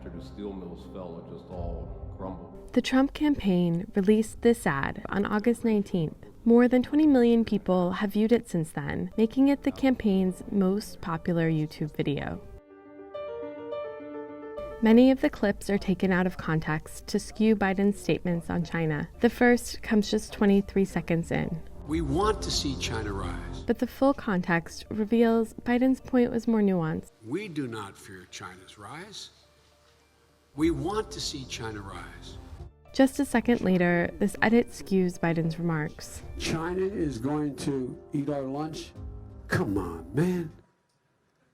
after the steel mills fell, it just all crumbled. The Trump campaign released this ad on August 19th. More than 20 million people have viewed it since then, making it the campaign's most popular YouTube video. Many of the clips are taken out of context to skew Biden's statements on China. The first comes just 23 seconds in. We want to see China rise. But the full context reveals Biden's point was more nuanced. We do not fear China's rise. We want to see China rise. Just a second later, this edit skews Biden's remarks. China is going to eat our lunch? Come on, man.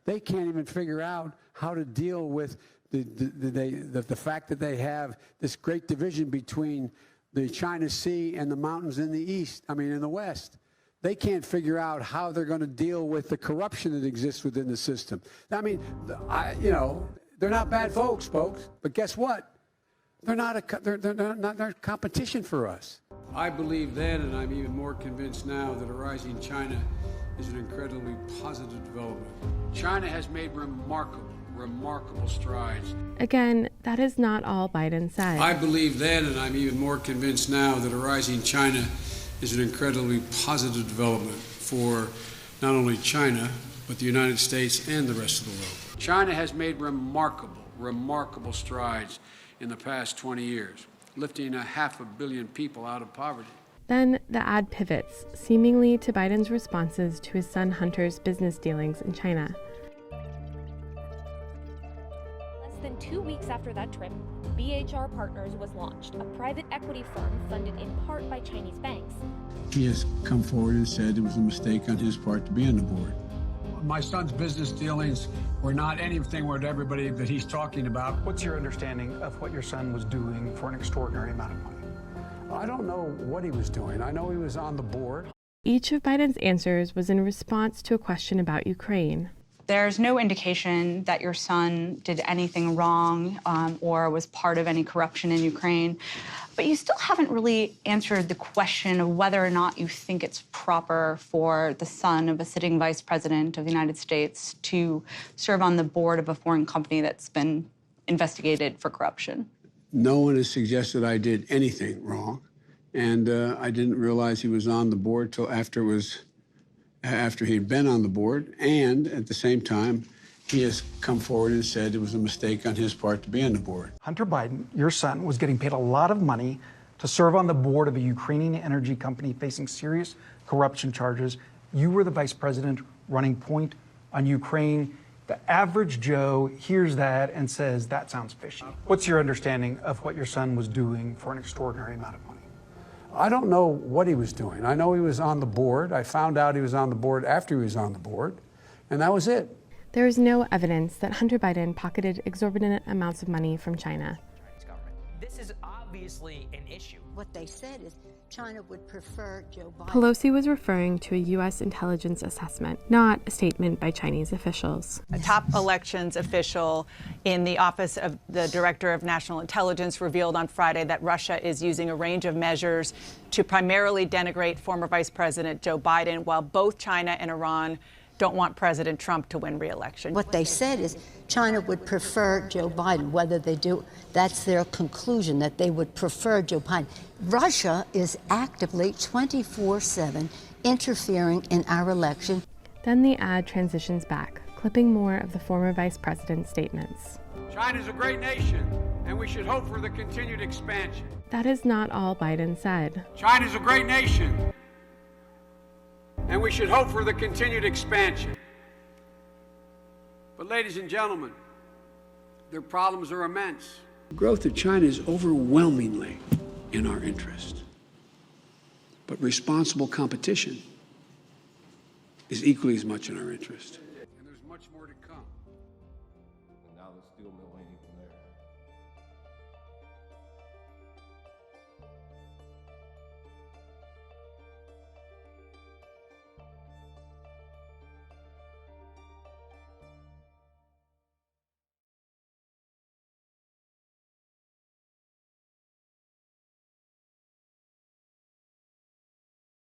They can't even figure out how to deal with the fact that they have this great division between the China Sea and the mountains in the west. They can't figure out how they're going to deal with the corruption that exists within the system. I mean, they're not bad folks, but guess what? They're not competition for us. I believe then, and I'm even more convinced now, that a rising China is an incredibly positive development. China has made remarkable strides. Again, that is not all Biden said. I believe then, and I'm even more convinced now, that a rising China is an incredibly positive development for not only China, but the United States and the rest of the world. China has made remarkable strides in the past 20 years, lifting 500 million people out of poverty. Then the ad pivots, seemingly to Biden's responses to his son Hunter's business dealings in China. Less than 2 weeks after that trip, BHR Partners was launched, a private equity firm funded in part by Chinese banks. He has come forward and said it was a mistake on his part to be on the board. My son's business dealings were not anything with everybody that he's talking about. What's your understanding of what your son was doing for an extraordinary amount of money? I don't know what he was doing. I know he was on the board. Each of Biden's answers was in response to a question about Ukraine. There's no indication that your son did anything wrong or was part of any corruption in Ukraine. But you still haven't really answered the question of whether or not you think it's proper for the son of a sitting vice president of the United States to serve on the board of a foreign company that's been investigated for corruption. No one has suggested I did anything wrong, and I didn't realize he was on the board till after he'd been on the board, and at the same time, he has come forward and said it was a mistake on his part to be on the board. Hunter Biden, your son, was getting paid a lot of money to serve on the board of a Ukrainian energy company facing serious corruption charges. You were the vice president running point on Ukraine. The average Joe hears that and says, that sounds fishy. What's your understanding of what your son was doing for an extraordinary amount of money? I don't know what he was doing. I know he was on the board. I found out he was on the board after he was on the board, and that was it. There is no evidence that Hunter Biden pocketed exorbitant amounts of money from China. This is obviously an issue. What they said is China would prefer Joe Biden. Pelosi was referring to a U.S. intelligence assessment, not a statement by Chinese officials. A top elections official in the Office of the Director of National Intelligence revealed on Friday that Russia is using a range of measures to primarily denigrate former Vice President Joe Biden, while both China and Iran don't want President Trump to win re-election. What they said is China would prefer Joe Biden. Whether they do, that's their conclusion, that they would prefer Joe Biden. Russia is actively 24/7 interfering in our election. Then the ad transitions back, clipping more of the former vice president's statements. China's a great nation, and we should hope for the continued expansion. That is not all Biden said. China's a great nation, and we should hope for the continued expansion. But ladies and gentlemen, their problems are immense. The growth of China is overwhelmingly in our interest. But responsible competition is equally as much in our interest. And there's much more to come. And now the steel mill ain't even